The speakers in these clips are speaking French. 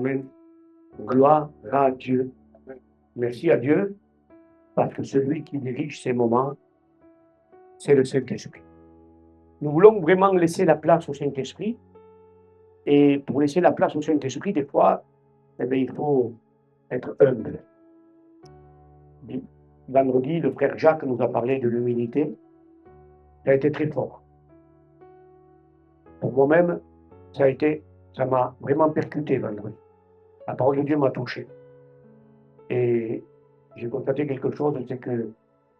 Amen. Gloire à Dieu. Merci à Dieu, parce que celui qui dirige ces moments, c'est le Saint-Esprit. Nous voulons vraiment laisser la place au Saint-Esprit. Et pour laisser la place au Saint-Esprit, des fois, eh bien, il faut être humble. Vendredi, le frère Jacques nous a parlé de l'humilité. Ça a été très fort. Pour moi-même, ça m'a vraiment percuté vendredi. La parole de Dieu m'a touché. Et j'ai constaté quelque chose, c'est que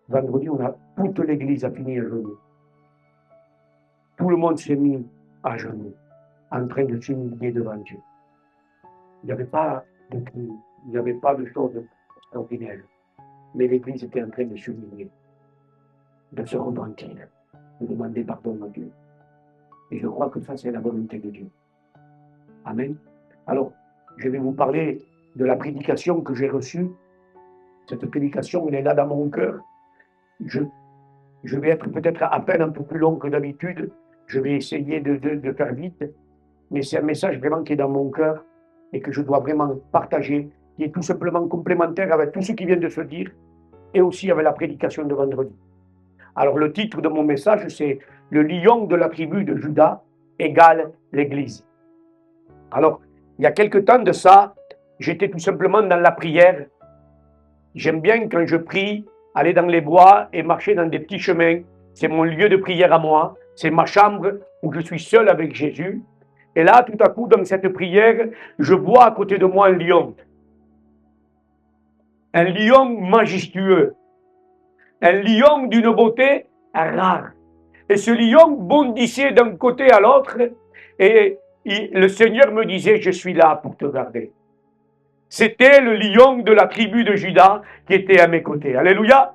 vendredi, toute l'église a fini à genoux. Tout le monde s'est mis à genoux, en train de s'humilier devant Dieu. Il n'y avait pas de cris, il n'y avait pas de choses extraordinaires. Mais l'église était en train de s'humilier, de se repentir, de demander pardon à Dieu. Et je crois que ça, c'est la volonté de Dieu. Amen. Alors, je vais vous parler de la prédication que j'ai reçue. Cette prédication, elle est là dans mon cœur. Je vais être peut-être à peine un peu plus long que d'habitude. Je vais essayer de faire vite. Mais c'est un message vraiment qui est dans mon cœur et que je dois vraiment partager, qui est tout simplement complémentaire avec tout ce qui vient de se dire et aussi avec la prédication de vendredi. Alors, le titre de mon message, c'est « Le lion de la tribu de Juda égale l'Église ». Alors, il y a quelque temps de ça, j'étais tout simplement dans la prière. J'aime bien quand je prie, aller dans les bois et marcher dans des petits chemins. C'est mon lieu de prière à moi. C'est ma chambre où je suis seul avec Jésus. Et là, tout à coup, dans cette prière, je vois à côté de moi un lion. Un lion majestueux. Un lion d'une beauté rare. Et ce lion bondissait d'un côté à l'autre. Et le Seigneur me disait, je suis là pour te garder. C'était le lion de la tribu de Juda qui était à mes côtés. Alléluia.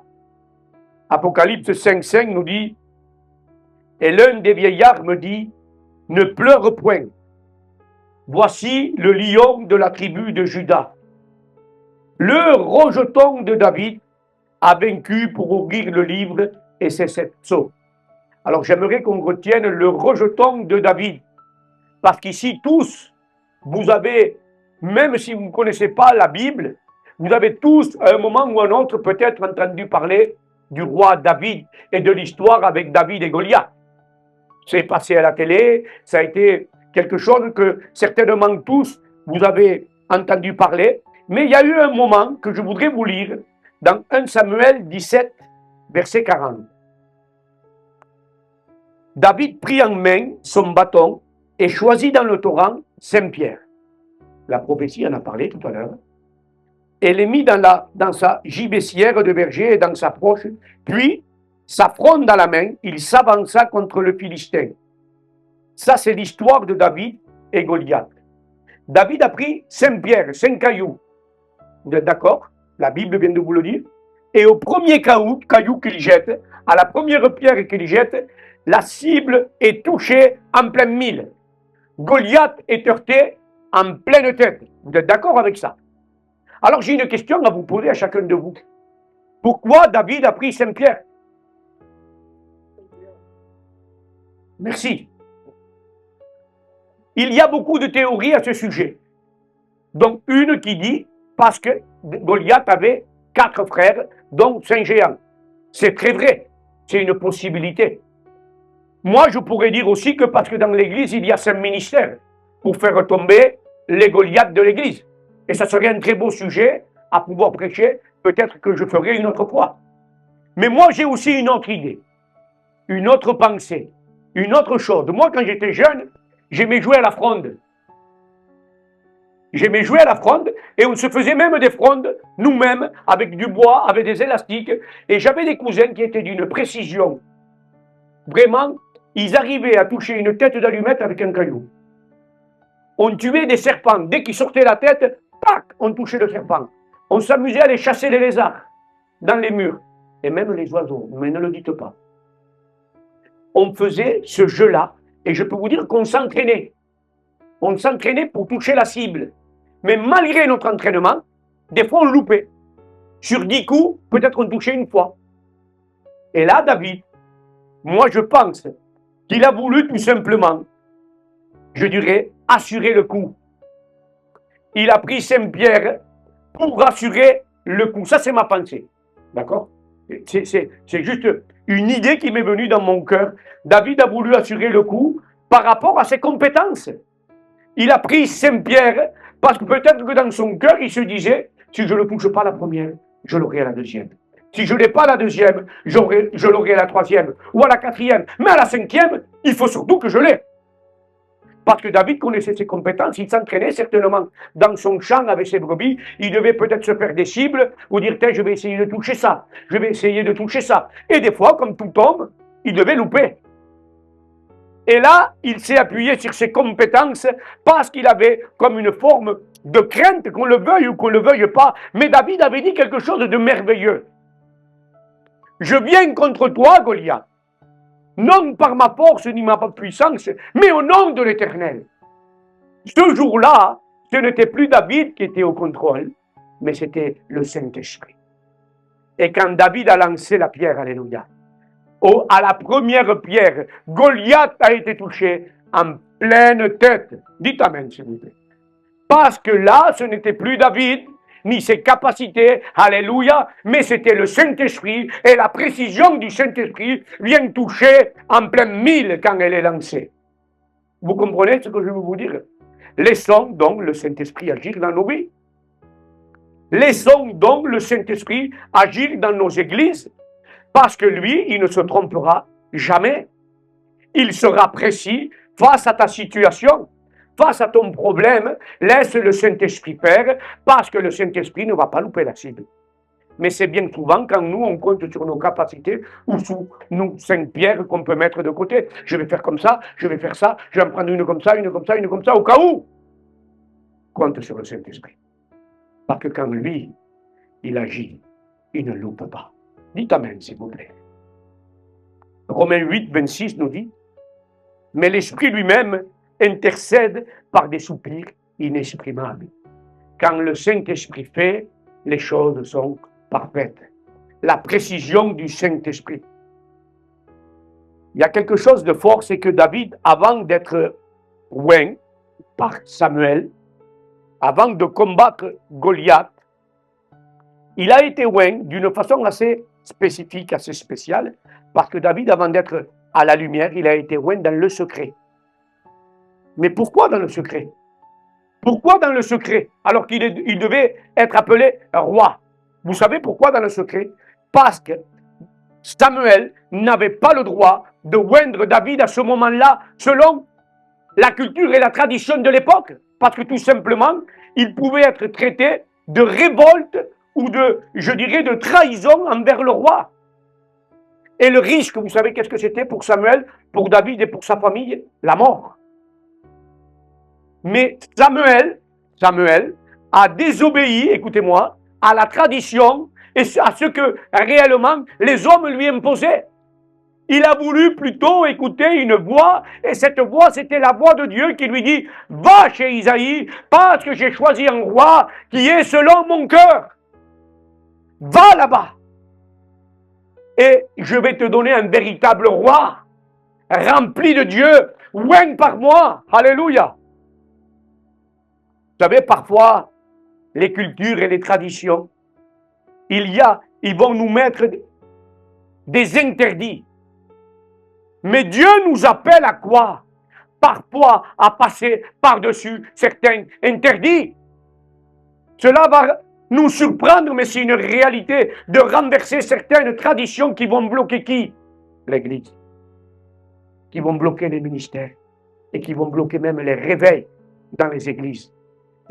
Apocalypse 5,5 nous dit, et l'un des vieillards me dit, ne pleure point. Voici le lion de la tribu de Juda. Le rejeton de David a vaincu pour ouvrir le livre et ses 7 sceaux. Alors j'aimerais qu'on retienne le rejeton de David. Parce qu'ici, tous, vous avez, même si vous ne connaissez pas la Bible, vous avez tous, à un moment ou à un autre, peut-être entendu parler du roi David et de l'histoire avec David et Goliath. C'est passé à la télé, ça a été quelque chose que certainement tous, vous avez entendu parler. Mais il y a eu un moment que je voudrais vous lire dans 1 Samuel 17, verset 40. David prit en main son bâton et choisit dans le torrent Saint-Pierre. La prophétie en a parlé tout à l'heure. Et les mit dans sa gibecière de berger et dans sa poche. Puis, sa fronde à la main, il s'avança contre le Philistin. Ça, c'est l'histoire de David et Goliath. David a pris Saint-Pierre, 5 cailloux. Vous êtes d'accord? La Bible vient de vous le dire. Et au premier caillou qu'il jette, à la première pierre qu'il jette, la cible est touchée en plein mille. Goliath est heurté en pleine tête. Vous êtes d'accord avec ça? Alors j'ai une question à vous poser à chacun de vous. Pourquoi David a pris Saint-Pierre? Merci. Il y a beaucoup de théories à ce sujet. Donc une qui dit, parce que Goliath avait 4 frères, dont 5 géants. C'est très vrai. C'est une possibilité. Moi, je pourrais dire aussi que parce que dans l'Église, il y a 5 ministères pour faire tomber les Goliaths de l'Église. Et ça serait un très beau sujet à pouvoir prêcher, peut-être que je ferai une autre fois. Mais moi, j'ai aussi une autre idée, une autre pensée, une autre chose. Moi, quand j'étais jeune, j'aimais jouer à la fronde. J'aimais jouer à la fronde et on se faisait même des frondes nous-mêmes avec du bois, avec des élastiques. Et j'avais des cousins qui étaient d'une précision. Vraiment, ils arrivaient à toucher une tête d'allumette avec un caillou. On tuait des serpents. Dès qu'ils sortaient la tête, tac, on touchait le serpent. On s'amusait à aller chasser les lézards dans les murs. Et même les oiseaux, mais ne le dites pas. On faisait ce jeu-là et je peux vous dire qu'on s'entraînait. On s'entraînait pour toucher la cible. Mais malgré notre entraînement, des fois on loupait. Sur 10 coups, peut-être on touchait une fois. Et là, David, moi je pense qu'il a voulu tout simplement, je dirais, assurer le coup. il a pris Saint-Pierre pour rassurer le coup. Ça, c'est ma pensée. D'accord? C'est juste une idée qui m'est venue dans mon cœur. David a voulu assurer le coup par rapport à ses compétences. Il a pris Saint-Pierre parce que peut-être que dans son cœur, il se disait, si je ne touche pas la première, je l'aurai à la deuxième. Si je n'ai pas la deuxième, je l'aurai à la troisième ou à la quatrième. Mais à la cinquième, il faut surtout que je l'ai. Parce que David connaissait ses compétences, il s'entraînait certainement dans son champ avec ses brebis, il devait peut-être se faire des cibles, ou dire, tiens, je vais essayer de toucher ça, je vais essayer de toucher ça. Et des fois, comme tout homme, il devait louper. Et là, il s'est appuyé sur ses compétences parce qu'il avait comme une forme de crainte, qu'on le veuille ou qu'on ne le veuille pas. Mais David avait dit quelque chose de merveilleux. Je viens contre toi, Goliath, non par ma force ni ma puissance, mais au nom de l'Éternel. Ce jour-là, ce n'était plus David qui était au contrôle, mais c'était le Saint-Esprit. Et quand David a lancé la pierre, alléluia, à la première pierre, Goliath a été touché en pleine tête. Dites amen, s'il vous plaît. Parce que là, ce n'était plus David, ni ses capacités, alléluia, mais c'était le Saint-Esprit, et la précision du Saint-Esprit vient toucher en plein mille quand elle est lancée. Vous comprenez ce que je veux vous dire? Laissons donc le Saint-Esprit agir dans nos vies. Laissons donc le Saint-Esprit agir dans nos églises, parce que lui, il ne se trompera jamais. Il sera précis face à ta situation. Face à ton problème, laisse le Saint-Esprit faire, parce que le Saint-Esprit ne va pas louper la cible. Mais c'est bien souvent quand nous, on compte sur nos capacités, ou sous nous, 5 pierres qu'on peut mettre de côté. Je vais faire comme ça, je vais faire ça, je vais en prendre une comme ça, une comme ça, une comme ça, au cas où. Compte sur le Saint-Esprit. Parce que quand lui, il agit, il ne loupe pas. Dites amen, s'il vous plaît. Romains 8, 26 nous dit, mais l'Esprit lui-même intercède par des soupirs inexprimables. Quand le Saint-Esprit fait, les choses sont parfaites. La précision du Saint-Esprit. Il y a quelque chose de fort, c'est que David, avant d'être oint par Samuel, avant de combattre Goliath, il a été oint d'une façon assez spécifique, assez spéciale, parce que David, avant d'être à la lumière, il a été oint dans le secret. Mais pourquoi dans le secret? Pourquoi dans le secret? Alors qu'il devait être appelé roi. Vous savez pourquoi dans le secret? Parce que Samuel n'avait pas le droit de oindre David à ce moment-là, selon la culture et la tradition de l'époque. Parce que tout simplement, il pouvait être traité de révolte ou de, je dirais, de trahison envers le roi. Et le risque, vous savez qu'est-ce que c'était pour Samuel, pour David et pour sa famille? La mort. Mais Samuel a désobéi, écoutez-moi, à la tradition et à ce que réellement les hommes lui imposaient. Il a voulu plutôt écouter une voix, et cette voix, c'était la voix de Dieu qui lui dit « Va chez Isaïe, parce que j'ai choisi un roi qui est selon mon cœur. Va là-bas, et je vais te donner un véritable roi, rempli de Dieu, oint par moi. Alléluia. » Vous savez, parfois, les cultures et les traditions, ils vont nous mettre des interdits. Mais Dieu nous appelle à quoi? Parfois à passer par-dessus certains interdits. Cela va nous surprendre, mais c'est une réalité de renverser certaines traditions qui vont bloquer qui? L'Église. Qui vont bloquer les ministères et qui vont bloquer même les réveils dans les églises.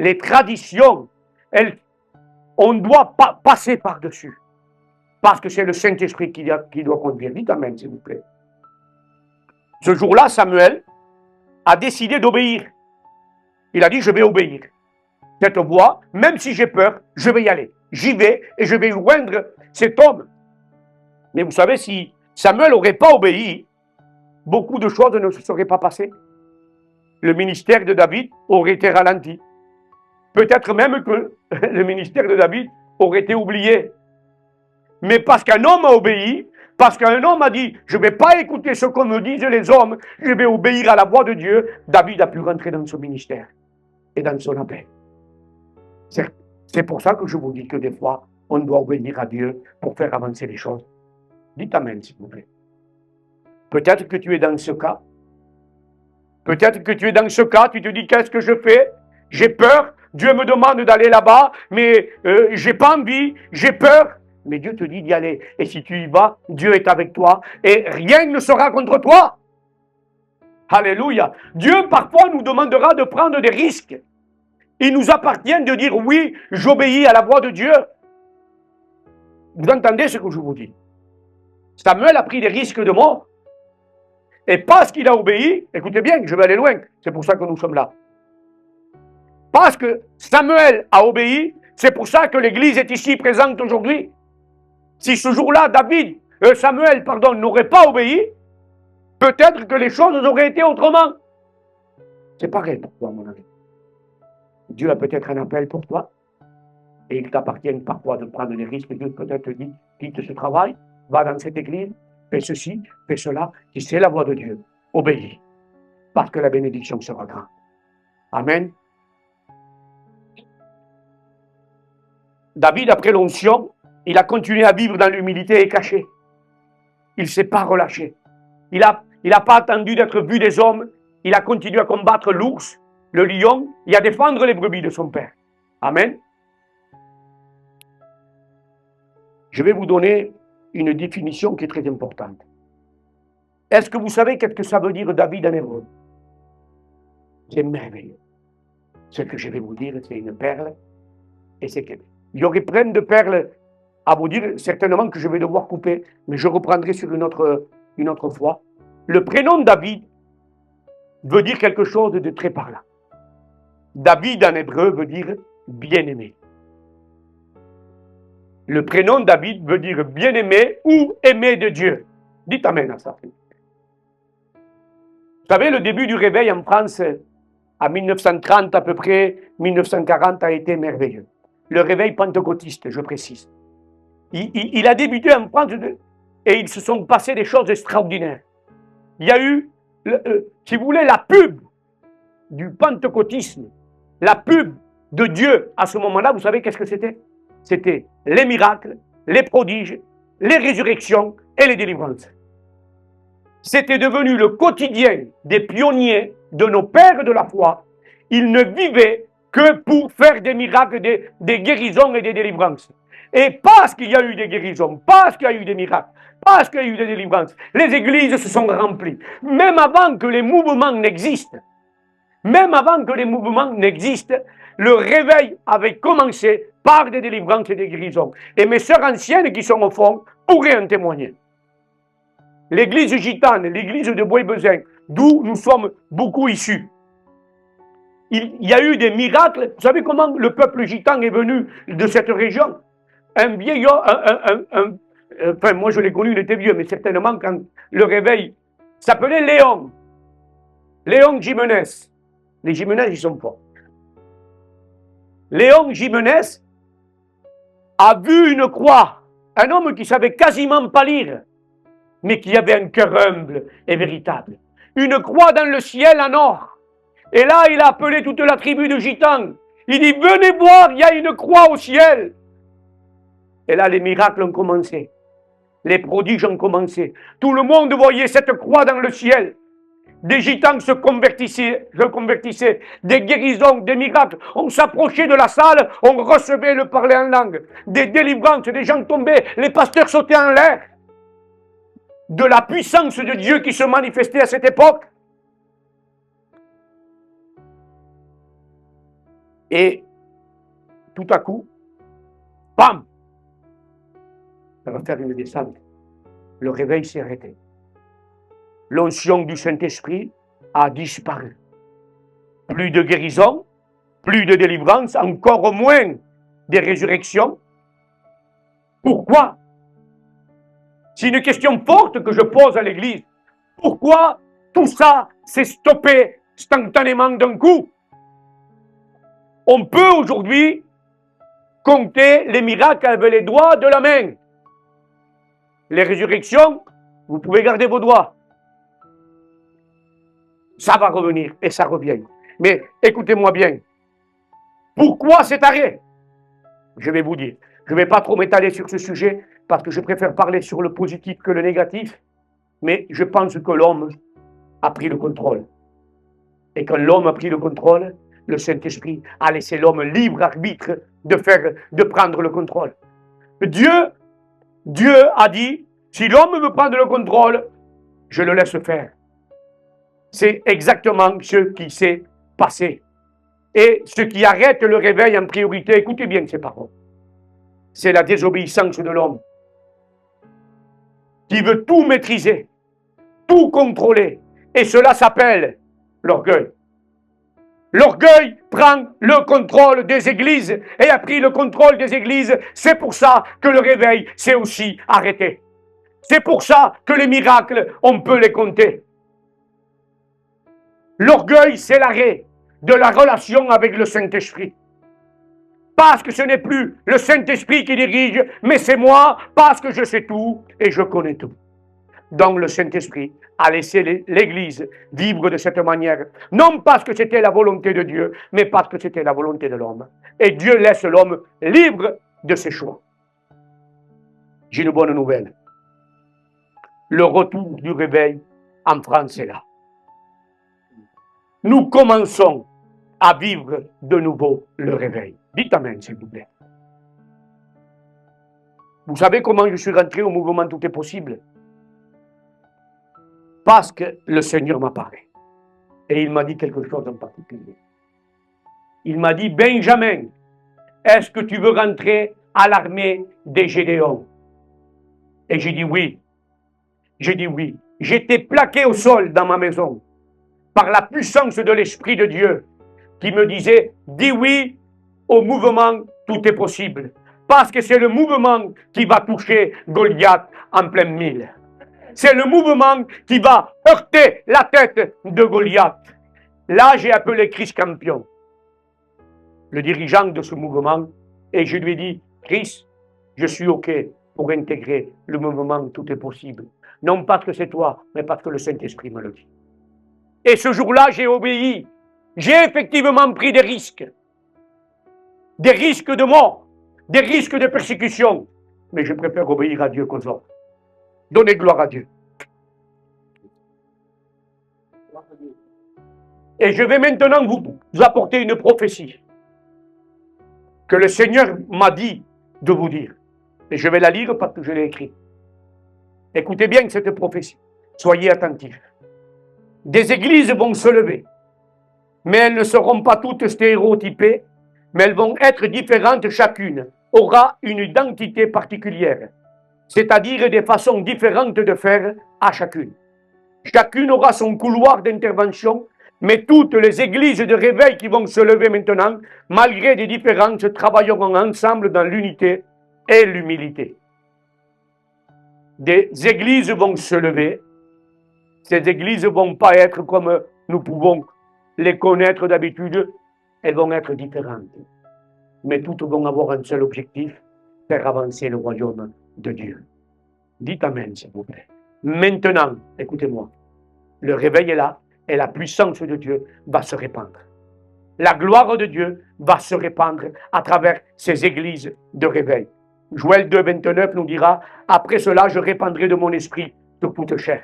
Les traditions, on doit pas passer par-dessus. Parce que c'est le Saint-Esprit qui doit conduire. Dites amen, s'il vous plaît. Ce jour-là, Samuel a décidé d'obéir. Il a dit, je vais obéir. Cette voix, même si j'ai peur, je vais y aller. J'y vais et je vais oindre cet homme. Mais vous savez, si Samuel n'aurait pas obéi, beaucoup de choses ne se seraient pas passées. Le ministère de David aurait été ralenti. Peut-être même que le ministère de David aurait été oublié. Mais parce qu'un homme a obéi, parce qu'un homme a dit, je ne vais pas écouter ce que me disent les hommes, je vais obéir à la voix de Dieu, David a pu rentrer dans son ministère et dans son appel. C'est pour ça que je vous dis que des fois, on doit obéir à Dieu pour faire avancer les choses. Dites amen, s'il vous plaît. Peut-être que tu es dans ce cas. Peut-être que tu es dans ce cas, tu te dis, qu'est-ce que je fais? J'ai peur, Dieu me demande d'aller là-bas, mais j'ai pas envie, j'ai peur. Mais Dieu te dit d'y aller. Et si tu y vas, Dieu est avec toi et rien ne sera contre toi. Alléluia. Dieu parfois nous demandera de prendre des risques. Il nous appartient de dire oui, j'obéis à la voix de Dieu. Vous entendez ce que je vous dis? Samuel a pris des risques de mort. Et parce qu'il a obéi, écoutez bien, je vais aller loin, c'est pour ça que nous sommes là. Parce que Samuel a obéi, c'est pour ça que l'Église est ici présente aujourd'hui. Si ce jour-là, Samuel, n'aurait pas obéi, peut-être que les choses auraient été autrement. C'est pareil pour toi, mon ami. Dieu a peut-être un appel pour toi, et il t'appartient parfois de prendre des risques. Dieu peut-être te dit, quitte ce travail, va dans cette église, fais ceci, fais cela, si c'est la voix de Dieu, obéis, parce que la bénédiction sera grande. Amen. David, après l'onction, il a continué à vivre dans l'humilité et caché. Il ne s'est pas relâché. Il n'a pas attendu d'être vu des hommes. Il a continué à combattre l'ours, le lion, et à défendre les brebis de son père. Amen. Je vais vous donner une définition qui est très importante. Est-ce que vous savez qu'est-ce que ça veut dire David en hébreu? C'est merveilleux. Ce que je vais vous dire, c'est une perle. Et c'est que il y aurait plein de perles à vous dire, certainement que je vais devoir couper, mais je reprendrai sur une autre fois. Le prénom David veut dire quelque chose de très parlant. David en hébreu veut dire bien-aimé. Le prénom David veut dire bien-aimé ou aimé de Dieu. Dites amen à ça. Vous savez, le début du réveil en France, à 1930 à peu près, 1940, a été merveilleux. Le réveil pentecôtiste, je précise. Il a débuté en France et il se sont passées des choses extraordinaires. Il y a eu, si vous voulez, la pub du pentecôtisme, la pub de Dieu à ce moment-là. Vous savez qu'est-ce que c'était? C'était les miracles, les prodiges, les résurrections et les délivrances. C'était devenu le quotidien des pionniers, de nos pères de la foi. Ils ne vivaient que pour faire des miracles, des guérisons et des délivrances. Et parce qu'il y a eu des guérisons, parce qu'il y a eu des miracles, parce qu'il y a eu des délivrances, les églises se sont remplies. Même avant que les mouvements n'existent, le réveil avait commencé par des délivrances et des guérisons. Et mes sœurs anciennes qui sont au fond pourraient en témoigner. L'église gitane, l'église de Bois-Bezin, d'où nous sommes beaucoup issus. Il y a eu des miracles. Vous savez comment le peuple gitan est venu de cette région? Un vieillard, enfin moi je l'ai connu, il était vieux, mais certainement quand le réveil s'appelait Léon. Léon Jimenez. Les Jimenez, ils sont forts. Léon Jimenez a vu une croix. Un homme qui savait quasiment pas lire, mais qui avait un cœur humble et véritable. Une croix dans le ciel en or. Et là, il a appelé toute la tribu de Gitans. Il dit, venez voir, il y a une croix au ciel. Et là, les miracles ont commencé. Les prodiges ont commencé. Tout le monde voyait cette croix dans le ciel. Des gitans se convertissaient, des guérisons, des miracles. On s'approchait de la salle, on recevait le parler en langue. Des délivrances, des gens tombaient, les pasteurs sautaient en l'air. De la puissance de Dieu qui se manifestait à cette époque. Et tout à coup, bam, ça va faire une descente. Le réveil s'est arrêté. L'onction du Saint-Esprit a disparu. Plus de guérison, plus de délivrance, encore moins des résurrections. Pourquoi? C'est une question forte que je pose à l'Église. Pourquoi tout ça s'est stoppé instantanément d'un coup? On peut aujourd'hui compter les miracles avec les doigts de la main. Les résurrections, vous pouvez garder vos doigts. Ça va revenir et ça revient. Mais écoutez-moi bien. Pourquoi cet arrêt? Je vais vous dire. Je ne vais pas trop m'étaler sur ce sujet parce que je préfère parler sur le positif que le négatif. Mais je pense que l'homme a pris le contrôle. Et quand l'homme a pris le contrôle, le Saint-Esprit a laissé l'homme libre arbitre de prendre le contrôle. Dieu a dit, si l'homme veut prendre le contrôle, je le laisse faire. C'est exactement ce qui s'est passé. Et ce qui arrête le réveil en priorité, écoutez bien ces paroles, c'est la désobéissance de l'homme qui veut tout maîtriser, tout contrôler. Et cela s'appelle l'orgueil. L'orgueil prend le contrôle des églises et a pris le contrôle des églises. C'est pour ça que le réveil s'est aussi arrêté. C'est pour ça que les miracles, on peut les compter. L'orgueil, c'est l'arrêt de la relation avec le Saint-Esprit. Parce que ce n'est plus le Saint-Esprit qui dirige, mais c'est moi, parce que je sais tout et je connais tout. Donc le Saint-Esprit a laissé l'Église vivre de cette manière, non parce que c'était la volonté de Dieu, mais parce que c'était la volonté de l'homme. Et Dieu laisse l'homme libre de ses choix. J'ai une bonne nouvelle. Le retour du réveil en France est là. Nous commençons à vivre de nouveau le réveil. Dites amen, s'il vous plaît. Vous savez comment je suis rentré au mouvement Tout est possible? Parce que le Seigneur m'a parlé. Et il m'a dit quelque chose en particulier. Il m'a dit, Benjamin, est-ce que tu veux rentrer à l'armée des Gédéons? Et j'ai dit oui. J'ai dit oui. J'étais plaqué au sol dans ma maison par la puissance de l'Esprit de Dieu qui me disait, dis oui au mouvement Tout est possible. Parce que c'est le mouvement qui va toucher Goliath en plein mille. C'est le mouvement qui va heurter la tête de Goliath. Là, j'ai appelé Chris Campion, le dirigeant de ce mouvement, et je lui ai dit, Chris, je suis OK pour intégrer le mouvement Tout est possible. Non parce que c'est toi, mais parce que le Saint-Esprit me le dit. Et ce jour-là, j'ai obéi. J'ai effectivement pris des risques de mort, des risques de persécution, mais je préfère obéir à Dieu qu'aux hommes. Donnez gloire à Dieu. Et je vais maintenant vous apporter une prophétie que le Seigneur m'a dit de vous dire. Et je vais la lire parce que je l'ai écrite. Écoutez bien cette prophétie. Soyez attentifs. Des églises vont se lever, mais elles ne seront pas toutes stéréotypées, mais elles vont être différentes, chacune aura une identité particulière, c'est-à-dire des façons différentes de faire à chacune. Chacune aura son couloir d'intervention, mais toutes les églises de réveil qui vont se lever maintenant, malgré des différences, travailleront ensemble dans l'unité et l'humilité. Des églises vont se lever. Ces églises ne vont pas être comme nous pouvons les connaître d'habitude. Elles vont être différentes. Mais toutes vont avoir un seul objectif, faire avancer le royaume de Dieu. Dites amen, s'il vous plaît. Maintenant, écoutez-moi, le réveil est là et la puissance de Dieu va se répandre. La gloire de Dieu va se répandre à travers ces églises de réveil. Joël 2, 29 nous dira, après cela, je répandrai de mon esprit sur toute chair.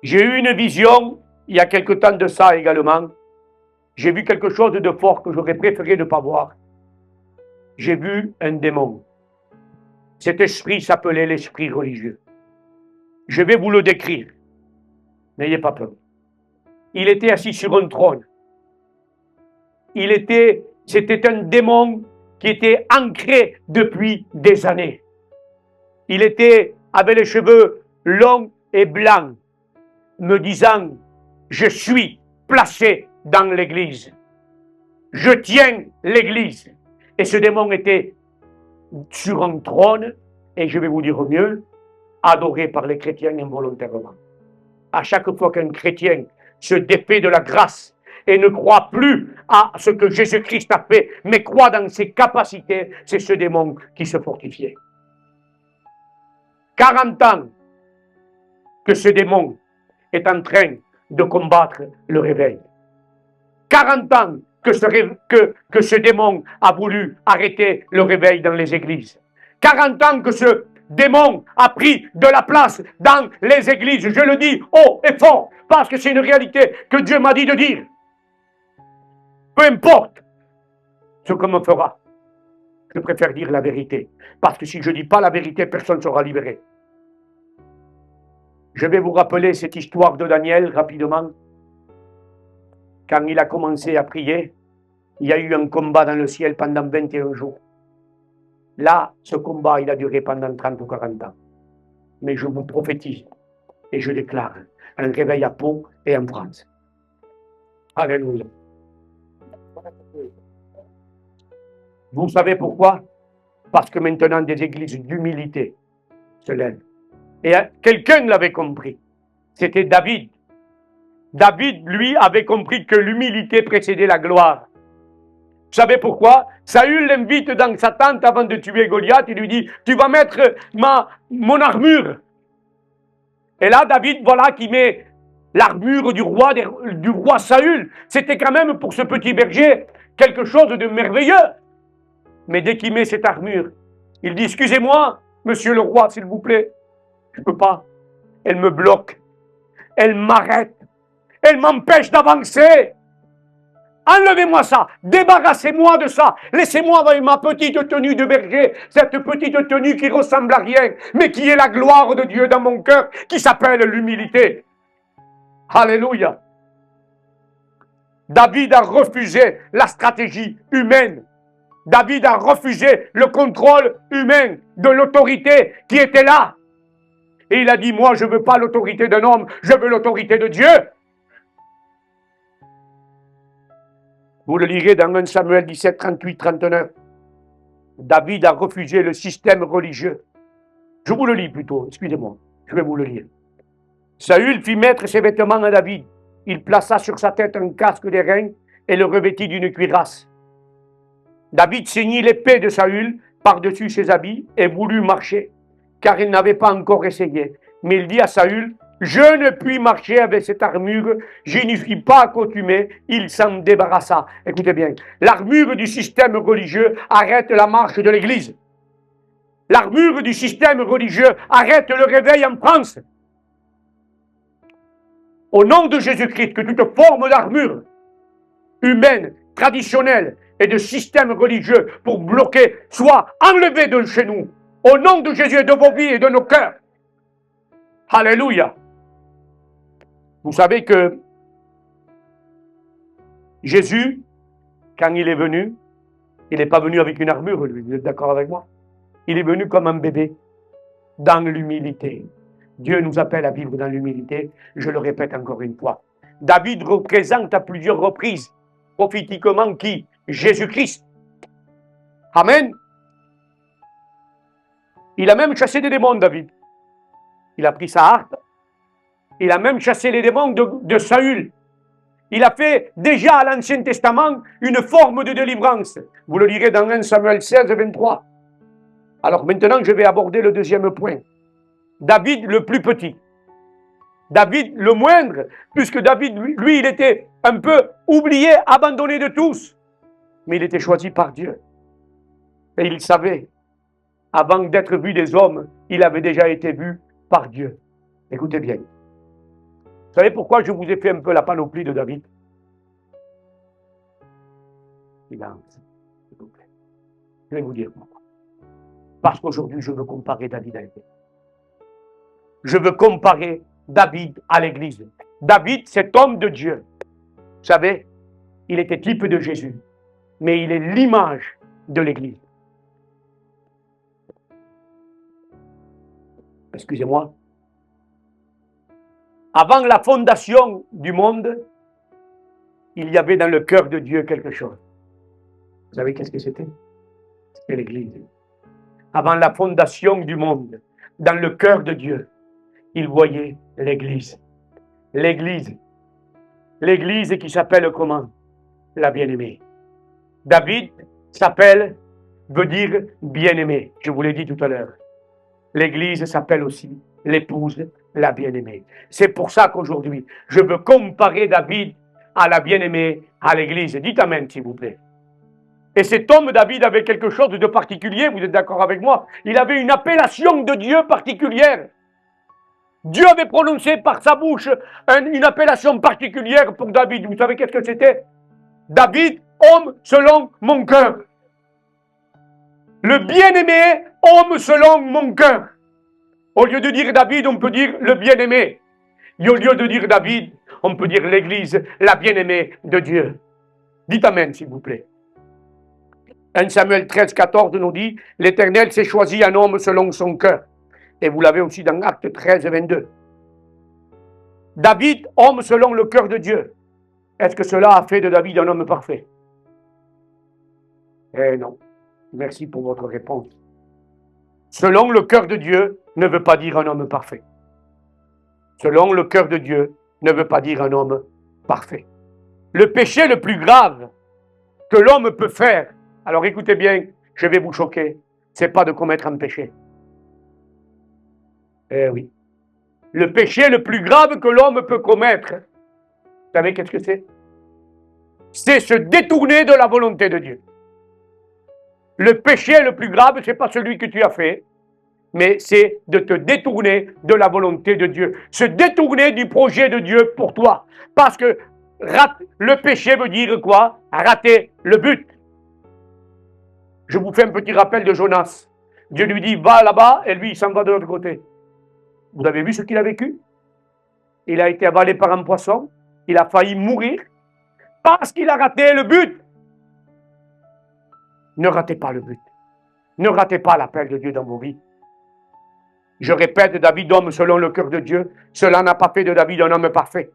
J'ai eu une vision, il y a quelque temps de ça également. J'ai vu quelque chose de fort que j'aurais préféré ne pas voir. J'ai vu un démon. Cet esprit s'appelait l'esprit religieux. Je vais vous le décrire. N'ayez pas peur. Il était assis sur un trône. C'était un démon qui était ancré depuis des années. Il avait les cheveux longs et blancs, me disant, je suis placé dans l'église. Je tiens l'église. Et ce démon était sur un trône, et je vais vous dire mieux, adoré par les chrétiens involontairement. À chaque fois qu'un chrétien se défait de la grâce et ne croit plus à ce que Jésus-Christ a fait, mais croit dans ses capacités, c'est ce démon qui se fortifiait. 40 ans que ce démon est en train de combattre le réveil. 40 ans que ce démon a voulu arrêter le réveil dans les églises. 40 ans que ce démon a pris de la place dans les églises. Je le dis haut et fort, parce que c'est une réalité que Dieu m'a dit de dire. Peu importe ce qu'on me fera, je préfère dire la vérité. Parce que si je ne dis pas la vérité, personne ne sera libéré. Je vais vous rappeler cette histoire de Daniel rapidement. Quand il a commencé à prier, il y a eu un combat dans le ciel pendant 21 jours. Là, ce combat, il a duré pendant 30 ou 40 ans. Mais je vous prophétise et je déclare un réveil à Pau et en France. Alléluia. Vous savez pourquoi? Parce que maintenant des églises d'humilité se lèvent. Et quelqu'un l'avait compris. C'était David. David, lui, avait compris que l'humilité précédait la gloire. Vous savez pourquoi? Saül l'invite dans sa tente avant de tuer Goliath. Il lui dit, tu vas mettre mon armure. Et là, David, voilà, qui met l'armure du roi Saül. C'était quand même pour ce petit berger quelque chose de merveilleux. Mais dès qu'il met cette armure, il dit, excusez-moi, monsieur le roi, s'il vous plaît. Je ne peux pas. Elle me bloque. Elle m'arrête. Elle m'empêche d'avancer. Enlevez-moi ça. Débarrassez-moi de ça. Laissez-moi avec ma petite tenue de berger. Cette petite tenue qui ressemble à rien, mais qui est la gloire de Dieu dans mon cœur, qui s'appelle l'humilité. Alléluia. David a refusé la stratégie humaine. David a refusé le contrôle humain de l'autorité qui était là. Et il a dit, moi, je ne veux pas l'autorité d'un homme, je veux l'autorité de Dieu. Vous le lirez dans 1 Samuel 17, 38, 39. David a refusé le système religieux. Je vous le lis plutôt, excusez-moi, je vais vous le lire. Saül fit mettre ses vêtements à David. Il plaça sur sa tête un casque d'airain et le revêtit d'une cuirasse. David ceignit l'épée de Saül par-dessus ses habits et voulut marcher, car il n'avait pas encore essayé. Mais il dit à Saül, je ne puis marcher avec cette armure, je n'y suis pas accoutumé. Il s'en débarrassa. Écoutez bien, l'armure du système religieux arrête la marche de l'Église. L'armure du système religieux arrête le réveil en France. Au nom de Jésus-Christ, que toute forme d'armure humaine, traditionnelle et de système religieux pour bloquer soit enlevée de chez nous. Au nom de Jésus et de vos vies et de nos cœurs. Alléluia. Vous savez que Jésus, quand il est venu, il n'est pas venu avec une armure, lui, vous êtes d'accord avec moi? Il est venu comme un bébé, dans l'humilité. Dieu nous appelle à vivre dans l'humilité, je le répète encore une fois. David représente à plusieurs reprises, prophétiquement qui? Jésus-Christ. Amen. Il a même chassé des démons, David. Il a pris sa harpe. Il a même chassé les démons de Saül. Il a fait déjà à l'Ancien Testament une forme de délivrance. Vous le lirez dans 1 Samuel 16, 23. Alors maintenant, je vais aborder le deuxième point. David le plus petit. David le moindre, puisque David, lui, il était un peu oublié, abandonné de tous. Mais il était choisi par Dieu. Et il savait, avant d'être vu des hommes, il avait déjà été vu par Dieu. Écoutez bien. Vous savez pourquoi je vous ai fait un peu la panoplie de David? Silence, s'il vous plaît. Je vais vous dire pourquoi. Parce qu'aujourd'hui, je veux comparer David à l'Église. Je veux comparer David à l'Église. David, cet homme de Dieu, vous savez, il était type de Jésus, mais il est l'image de l'Église. Excusez-moi. Avant la fondation du monde, il y avait dans le cœur de Dieu quelque chose. Vous savez qu'est-ce que c'était? C'était l'Église. Avant la fondation du monde, dans le cœur de Dieu, il voyait l'Église. L'Église. L'Église qui s'appelle comment? La bien-aimée. David veut dire bien-aimé. Je vous l'ai dit tout à l'heure. L'Église s'appelle aussi l'épouse, la bien-aimée. C'est pour ça qu'aujourd'hui, je veux comparer David à la bien-aimée, à l'église. Dites amen, s'il vous plaît. Et cet homme, David, avait quelque chose de particulier, vous êtes d'accord avec moi? Il avait une appellation de Dieu particulière. Dieu avait prononcé par sa bouche une appellation particulière pour David. Vous savez qu'est-ce que c'était? David, homme selon mon cœur. Le bien-aimé, homme selon mon cœur. Au lieu de dire David, on peut dire le bien-aimé. Et au lieu de dire David, on peut dire l'Église, la bien-aimée de Dieu. Dites amen, s'il vous plaît. 1 Samuel 13, 14 nous dit, l'Éternel s'est choisi un homme selon son cœur. Et vous l'avez aussi dans Actes 13, 22. David, homme selon le cœur de Dieu. Est-ce que cela a fait de David un homme parfait? Eh non. Merci pour votre réponse. Selon le cœur de Dieu ne veut pas dire un homme parfait. Selon le cœur de Dieu ne veut pas dire un homme parfait. Le péché le plus grave que l'homme peut faire, alors écoutez bien, je vais vous choquer, c'est pas de commettre un péché. Eh oui. Le péché le plus grave que l'homme peut commettre, vous savez qu'est-ce que c'est? C'est se détourner de la volonté de Dieu. Le péché le plus grave, ce n'est pas celui que tu as fait, mais c'est de te détourner de la volonté de Dieu. Se détourner du projet de Dieu pour toi. Parce que le péché veut dire quoi? Rater le but. Je vous fais un petit rappel de Jonas. Dieu lui dit, va là-bas, et lui, il s'en va de l'autre côté. Vous avez vu ce qu'il a vécu? Il a été avalé par un poisson, il a failli mourir, parce qu'il a raté le but. Ne ratez pas le but. Ne ratez pas l'appel de Dieu dans vos vies. Je répète, David, homme selon le cœur de Dieu, cela n'a pas fait de David un homme parfait.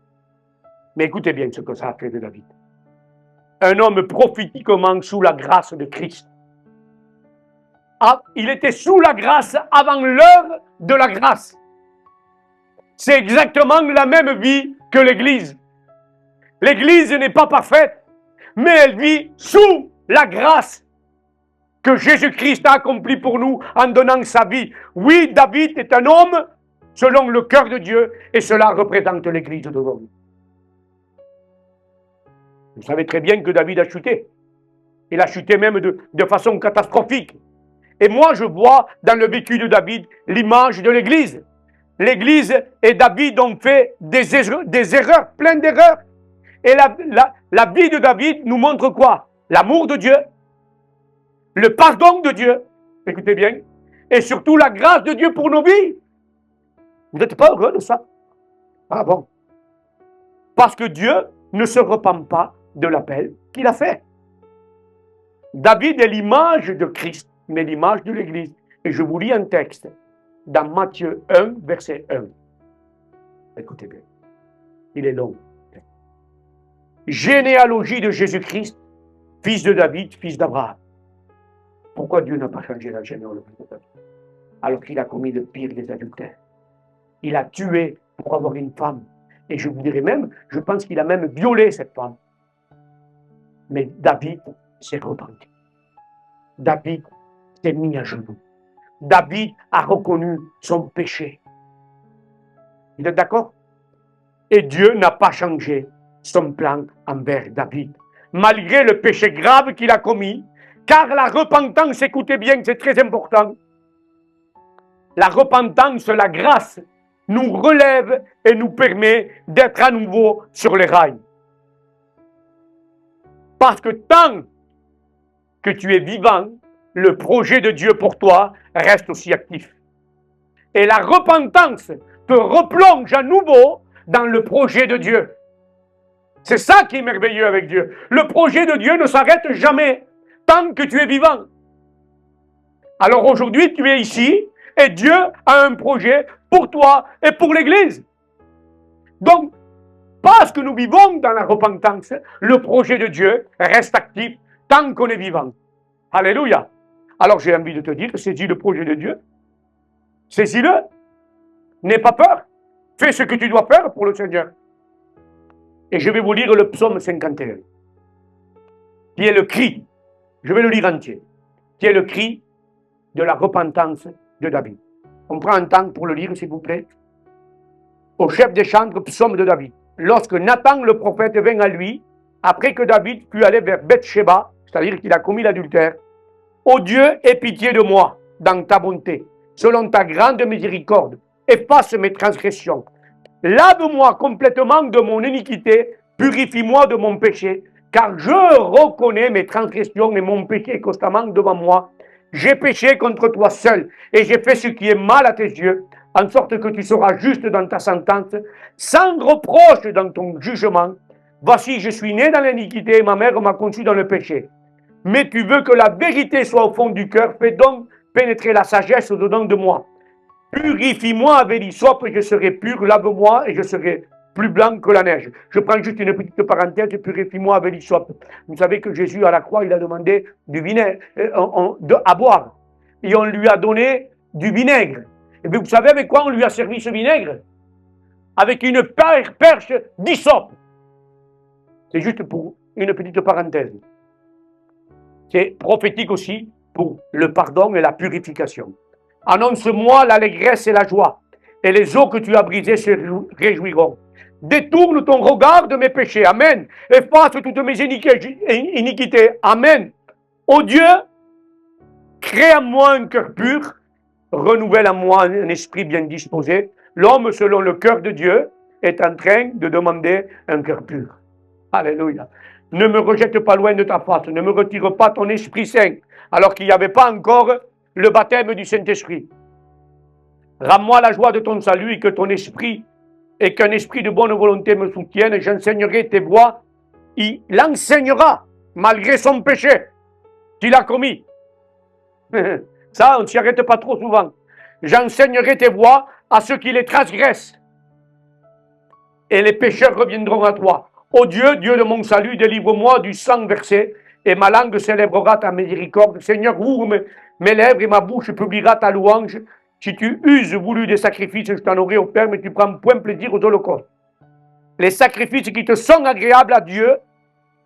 Mais écoutez bien ce que ça a fait de David. Un homme prophétiquement sous la grâce de Christ. Ah, il était sous la grâce avant l'heure de la grâce. C'est exactement la même vie que l'Église. L'Église n'est pas parfaite, mais elle vit sous la grâce que Jésus-Christ a accompli pour nous en donnant sa vie. Oui, David est un homme selon le cœur de Dieu, et cela représente l'Église d'aujourd'hui. Vous savez très bien que David a chuté. Il a chuté même de façon catastrophique. Et moi, je vois dans le vécu de David l'image de l'Église. L'Église et David ont fait des erreurs, plein d'erreurs. Et la vie de David nous montre quoi? L'amour de Dieu, le pardon de Dieu, écoutez bien, et surtout la grâce de Dieu pour nos vies. Vous n'êtes pas heureux de ça? Ah bon? Parce que Dieu ne se repent pas de l'appel qu'il a fait. David est l'image de Christ, mais l'image de l'Église. Et je vous lis un texte dans Matthieu 1, verset 1. Écoutez bien, il est long. Généalogie de Jésus-Christ, fils de David, fils d'Abraham. Pourquoi Dieu n'a pas changé la généalogie de David? Alors qu'il a commis le pire des adultères. Il a tué pour avoir une femme. Et je vous dirais même, je pense qu'il a même violé cette femme. Mais David s'est repenti. David s'est mis à genoux. David a reconnu son péché. Vous êtes d'accord? Et Dieu n'a pas changé son plan envers David. Malgré le péché grave qu'il a commis, car la repentance, écoutez bien, c'est très important. La repentance, la grâce, nous relève et nous permet d'être à nouveau sur les rails. Parce que tant que tu es vivant, le projet de Dieu pour toi reste aussi actif. Et la repentance te replonge à nouveau dans le projet de Dieu. C'est ça qui est merveilleux avec Dieu. Le projet de Dieu ne s'arrête jamais tant que tu es vivant. Alors aujourd'hui, tu es ici et Dieu a un projet pour toi et pour l'Église. Donc, parce que nous vivons dans la repentance, le projet de Dieu reste actif tant qu'on est vivant. Alléluia. Alors j'ai envie de te dire, saisis le projet de Dieu. Saisis-le. N'aie pas peur. Fais ce que tu dois faire pour le Seigneur. Et je vais vous lire le psaume 51, qui est le cri, je vais le lire entier, qui est le cri de la repentance de David. On prend un temps pour le lire, s'il vous plaît. Au chef des chantres, psaume de David, lorsque Nathan le prophète vint à lui, après que David fut allé vers Bathsheba, c'est-à-dire qu'il a commis l'adultère, « Ô Dieu, aie pitié de moi dans ta bonté, selon ta grande miséricorde, efface mes transgressions. Lave-moi complètement de mon iniquité, purifie-moi de mon péché, car je reconnais mes transgressions et mon péché constamment devant moi. J'ai péché contre toi seul, et j'ai fait ce qui est mal à tes yeux, en sorte que tu seras juste dans ta sentence, sans reproche dans ton jugement. Voici, je suis né dans l'iniquité, et ma mère m'a conçu dans le péché. Mais tu veux que la vérité soit au fond du cœur, fais donc pénétrer la sagesse au-dedans de moi. Purifie-moi avec l'hysope, je serai pur, lave-moi et je serai plus blanc que la neige. Je prends juste une petite parenthèse, purifie-moi avec l'hysope. Vous savez que Jésus, à la croix, il a demandé du vinaigre à boire. Et on lui a donné du vinaigre. Et bien, vous savez avec quoi on lui a servi ce vinaigre? Avec une perche d'hysope. C'est juste pour une petite parenthèse. C'est prophétique aussi pour le pardon et la purification. Annonce-moi l'allégresse et la joie, et les eaux que tu as brisées se réjouiront. Détourne ton regard de mes péchés, amen. Efface toutes mes iniquités, amen. Ô Dieu, crée en moi un cœur pur, renouvelle en moi un esprit bien disposé. L'homme, selon le cœur de Dieu, est en train de demander un cœur pur. Alléluia. Ne me rejette pas loin de ta face, ne me retire pas ton Esprit Saint, alors qu'il n'y avait pas encore le baptême du Saint-Esprit. Rends-moi la joie de ton salut et que ton esprit, et qu'un esprit de bonne volonté me soutienne. J'enseignerai tes voies. Il enseignera, malgré son péché, qu'il a commis. Ça, on ne s'y arrête pas trop souvent. J'enseignerai tes voies à ceux qui les transgressent. Et les pécheurs reviendront à toi. Ô Dieu, Dieu de mon salut, délivre-moi du sang versé, et ma langue célébrera ta miséricorde. Seigneur, ouvre mes lèvres et ma bouche publiera ta louange. Si tu uses voulu des sacrifices, je t'en aurai offert, mais tu prends point plaisir aux holocaustes. Les sacrifices qui te sont agréables à Dieu,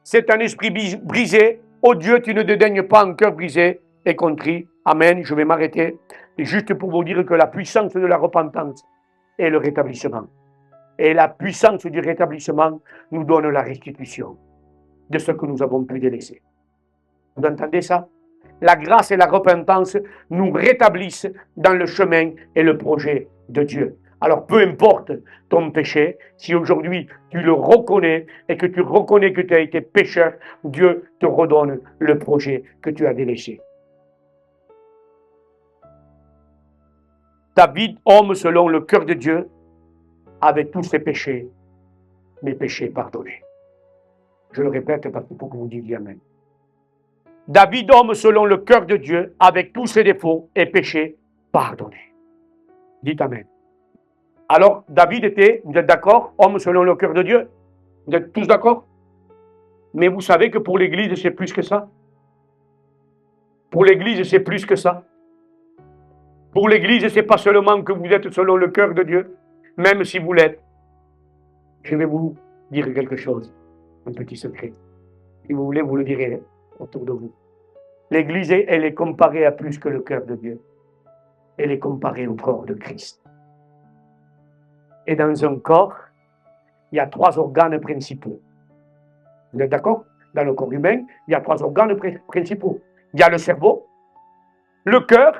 c'est un esprit brisé. Ô Dieu, tu ne dédaignes pas un cœur brisé et contrit. Amen. Je vais m'arrêter juste pour vous dire que la puissance de la repentance est le rétablissement. Et la puissance du rétablissement nous donne la restitution de ce que nous avons pu délaisser. Vous entendez ça? La grâce et la repentance nous rétablissent dans le chemin et le projet de Dieu. Alors peu importe ton péché, si aujourd'hui tu le reconnais et que tu reconnais que tu as été pécheur, Dieu te redonne le projet que tu as délaissé. David, homme selon le cœur de Dieu, avait tous ses péchés, mes péchés pardonnés. Je le répète parce qu'il faut que vous disiez Amen. David, homme selon le cœur de Dieu, avec tous ses défauts et péchés pardonnés. Dites Amen. Alors, David était, vous êtes d'accord, homme selon le cœur de Dieu? Vous êtes tous d'accord? Mais vous savez que pour l'Église, c'est plus que ça. Pour l'Église, c'est plus que ça. Pour l'Église, c'est pas seulement que vous êtes selon le cœur de Dieu, même si vous l'êtes. Je vais vous dire quelque chose, un petit secret. Si vous voulez, vous le direz autour de vous. L'Église, elle est comparée à plus que le cœur de Dieu. Elle est comparée au corps de Christ. Et dans un corps, il y a 3 organes principaux. Vous êtes d'accord? Dans le corps humain, il y a 3 organes principaux. Il y a le cerveau, le cœur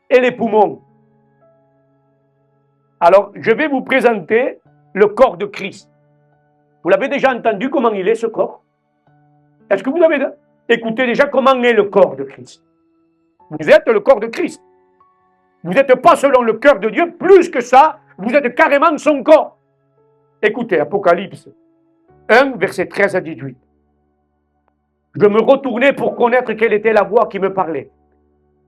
et les poumons. Alors, je vais vous présenter le corps de Christ. Vous l'avez déjà entendu comment il est ce corps? Est-ce que vous avez écouté déjà comment est le corps de Christ? Vous êtes le corps de Christ. Vous n'êtes pas selon le cœur de Dieu, plus que ça, vous êtes carrément son corps. Écoutez, Apocalypse 1, versets 13 à 18. Je me retournai pour connaître quelle était la voix qui me parlait.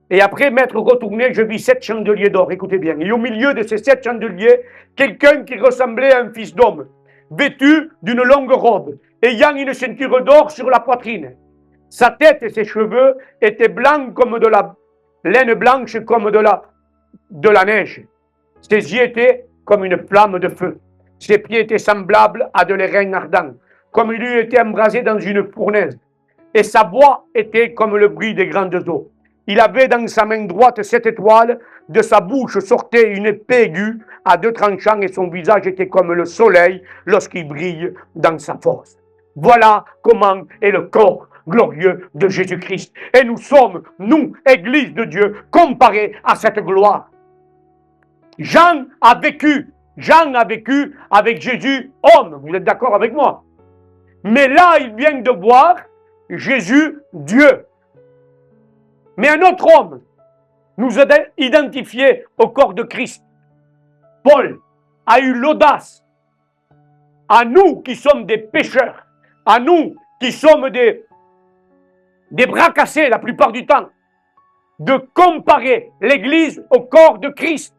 Et après m'être retourné, je vis 7 chandeliers d'or. Écoutez bien. Et au milieu de ces 7 chandeliers, quelqu'un qui ressemblait à un fils d'homme, vêtu d'une longue robe, ayant une ceinture d'or sur la poitrine. Sa tête et ses cheveux étaient blancs comme de la laine blanche, comme de la neige. Ses yeux étaient comme une flamme de feu. Ses pieds étaient semblables à de l'airain ardent, comme il eût été embrasé dans une fournaise. Et sa voix était comme le bruit des grandes eaux. Il avait dans sa main droite 7 étoiles, de sa bouche sortait une épée aiguë, à deux tranchants et son visage était comme le soleil lorsqu'il brille dans sa force. Voilà comment est le corps glorieux de Jésus-Christ. Et nous sommes, nous, Église de Dieu, comparés à cette gloire. Jean a vécu avec Jésus, homme. Vous êtes d'accord avec moi? Mais là, il vient de voir Jésus, Dieu. Mais un autre homme nous a identifiés au corps de Christ. Paul a eu l'audace, à nous qui sommes des pécheurs, à nous qui sommes des bras cassés la plupart du temps, de comparer l'Église au corps de Christ.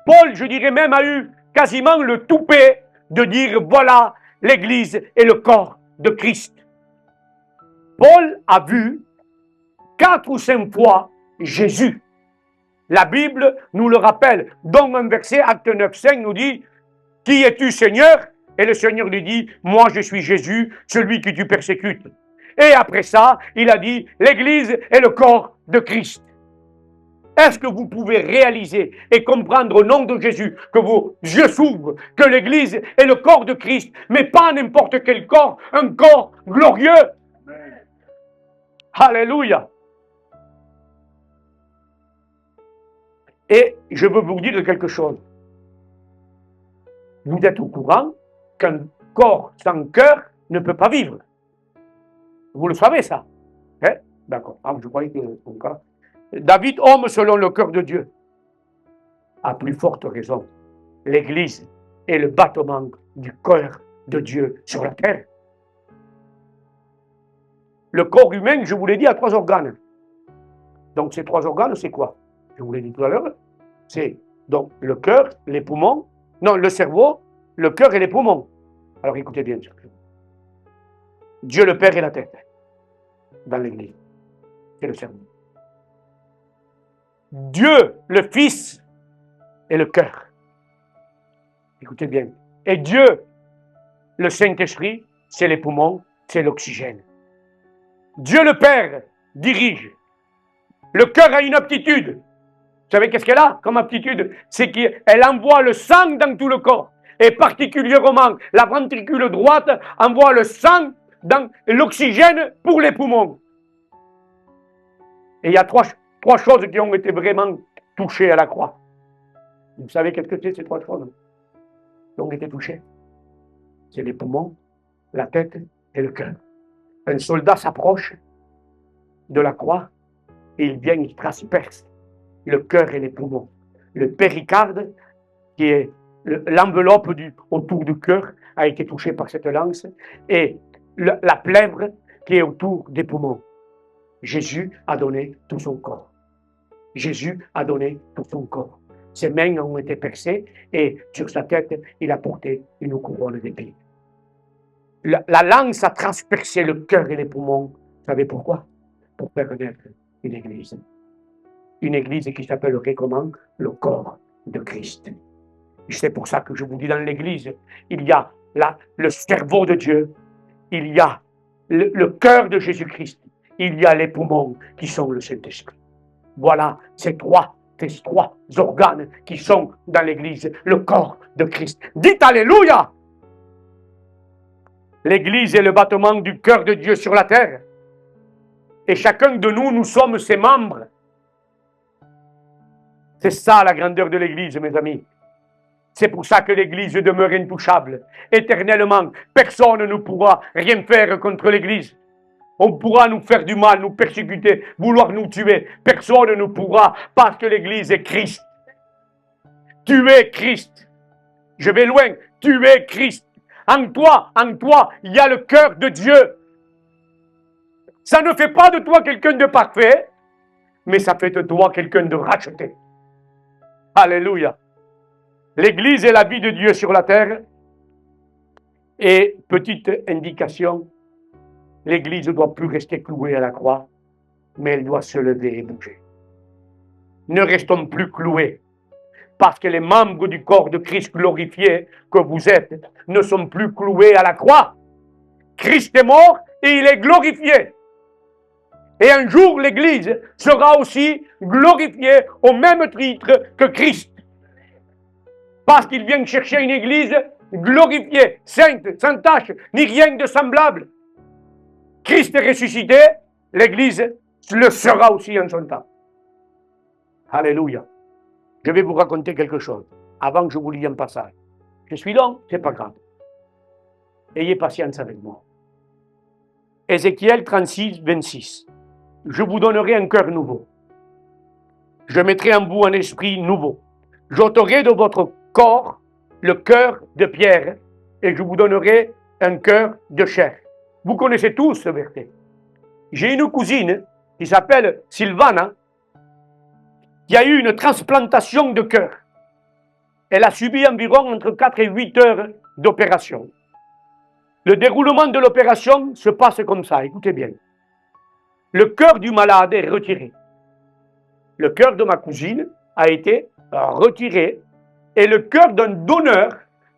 Paul, je dirais même, a eu quasiment le toupet de dire, voilà, l'Église est le corps de Christ. Paul a vu 4 ou 5 fois Jésus. La Bible nous le rappelle, dont un verset, Acte 9, 5, nous dit, « Qui es-tu, Seigneur ?» Et le Seigneur lui dit, « Moi, je suis Jésus, celui que tu persécutes. » Et après ça, il a dit, « L'Église est le corps de Christ. » Est-ce que vous pouvez réaliser et comprendre au nom de Jésus que vos yeux s'ouvrent, que l'Église est le corps de Christ, mais pas n'importe quel corps, un corps glorieux? Amen. Alléluia. Et je veux vous dire quelque chose. Vous êtes au courant qu'un corps sans cœur ne peut pas vivre. Vous le savez ça? Hein? D'accord. Ah, je croyais que mon cas. David, homme selon le cœur de Dieu, à plus forte raison, l'Église est le battement du cœur de Dieu sur la terre. Le corps humain, je vous l'ai dit, a 3 organes. Donc ces 3 organes, c'est quoi? Je vous l'ai dit tout à l'heure. C'est donc le cœur, les poumons, non, le cerveau, le cœur et les poumons. Alors écoutez bien. Dieu le Père et la tête dans l'Église. C'est le cerveau. Dieu, le Fils, et le cœur. Écoutez bien. Et Dieu, le Saint-Esprit, c'est les poumons, c'est l'oxygène. Dieu le Père dirige. Le cœur a une aptitude. Vous savez qu'est-ce qu'elle a comme aptitude? C'est qu'elle envoie le sang dans tout le corps. Et particulièrement, la ventricule droite envoie le sang dans l'oxygène pour les poumons. Et il y a trois choses qui ont été vraiment touchées à la croix. Vous savez qu'est-ce que c'est ces 3 choses qui ont été touchées? C'est les poumons, la tête et le cœur. Un soldat s'approche de la croix et il vient, il transperce le cœur et les poumons. Le péricarde, qui est l'enveloppe autour du cœur, a été touché par cette lance, et la plèvre qui est autour des poumons. Jésus a donné tout son corps. Jésus a donné tout son corps. Ses mains ont été percées et sur sa tête, il a porté une couronne d'épines. La lance a transpercé le cœur et les poumons. Vous savez pourquoi? Pour faire naître une église. Une église qui s'appellerait comment? Le corps de Christ. C'est pour ça que je vous dis, dans l'église, il y a le cerveau de Dieu, il y a le cœur de Jésus-Christ, il y a les poumons qui sont le Saint-Esprit. Voilà ces trois organes qui sont dans l'église, le corps de Christ. Dites Alléluia! L'église est le battement du cœur de Dieu sur la terre. Et chacun de nous, nous sommes ses membres. C'est ça la grandeur de l'église, mes amis. C'est pour ça que l'église demeure intouchable. Éternellement, personne ne pourra rien faire contre l'église. On pourra nous faire du mal, nous persécuter, vouloir nous tuer. Personne ne pourra, parce que l'église est Christ. Tu es Christ. Je vais loin. Tu es Christ. En toi, il y a le cœur de Dieu. Ça ne fait pas de toi quelqu'un de parfait, mais ça fait de toi quelqu'un de racheté. Alléluia. L'église est la vie de Dieu sur la terre. Et petite indication, l'église ne doit plus rester clouée à la croix, mais elle doit se lever et bouger. Ne restons plus cloués, parce que les membres du corps de Christ glorifié que vous êtes ne sont plus cloués à la croix. Christ est mort et il est glorifié. Et un jour, l'église sera aussi glorifiée au même titre que Christ. Parce qu'il vient chercher une église glorifiée, sainte, sans tache, ni rien de semblable. Christ est ressuscité, l'église le sera aussi en son temps. Alléluia. Je vais vous raconter quelque chose, avant que je vous lis un passage. Je suis long, c'est pas grave. Ayez patience avec moi. Ézéchiel 36, 26. Je vous donnerai un cœur nouveau. Je mettrai en vous un esprit nouveau. J'ôterai de votre corps le cœur de pierre et je vous donnerai un cœur de chair. Vous connaissez tous ce verset. J'ai une cousine qui s'appelle Sylvana qui a eu une transplantation de cœur. Elle a subi environ entre 4 et 8 heures d'opération. Le déroulement de l'opération se passe comme ça, écoutez bien. Le cœur du malade est retiré. Le cœur de ma cousine a été retiré et le cœur d'un donneur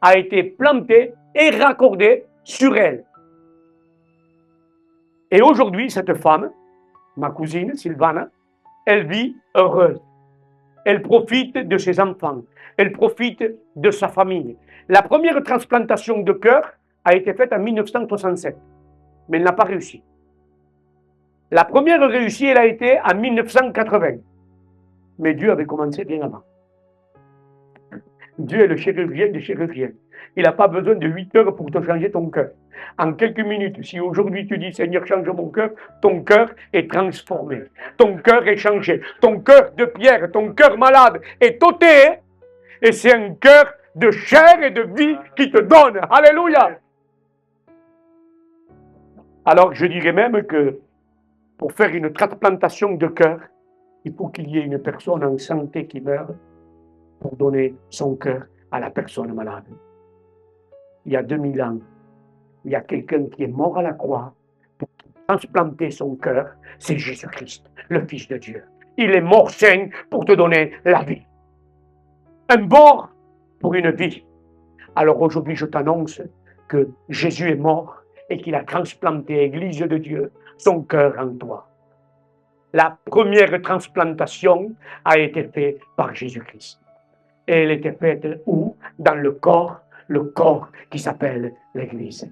a été planté et raccordé sur elle. Et aujourd'hui, cette femme, ma cousine Sylvana, elle vit heureuse. Elle profite de ses enfants. Elle profite de sa famille. La première transplantation de cœur a été faite en 1967, mais elle n'a pas réussi. La première réussie, elle a été en 1980. Mais Dieu avait commencé bien avant. Dieu est le chirurgien des chirurgiens. Il n'a pas besoin de 8 heures pour te changer ton cœur. En quelques minutes, si aujourd'hui tu dis Seigneur, change mon cœur, ton cœur est transformé. Ton cœur est changé. Ton cœur de pierre, ton cœur malade est ôté. Et c'est un cœur de chair et de vie qui te donne. Alléluia. Alors je dirais même que pour faire une transplantation de cœur, il faut qu'il y ait une personne en santé qui meure pour donner son cœur à la personne malade. Il y a 2000 ans, il y a quelqu'un qui est mort à la croix pour transplanter son cœur, c'est Jésus-Christ, le Fils de Dieu. Il est mort saint pour te donner la vie. Un mort pour une vie. Alors aujourd'hui, je t'annonce que Jésus est mort et qu'il a transplanté, Église de Dieu, son cœur en toi. La première transplantation a été faite par Jésus-Christ. Et elle était faite où? Dans le corps qui s'appelle l'Église.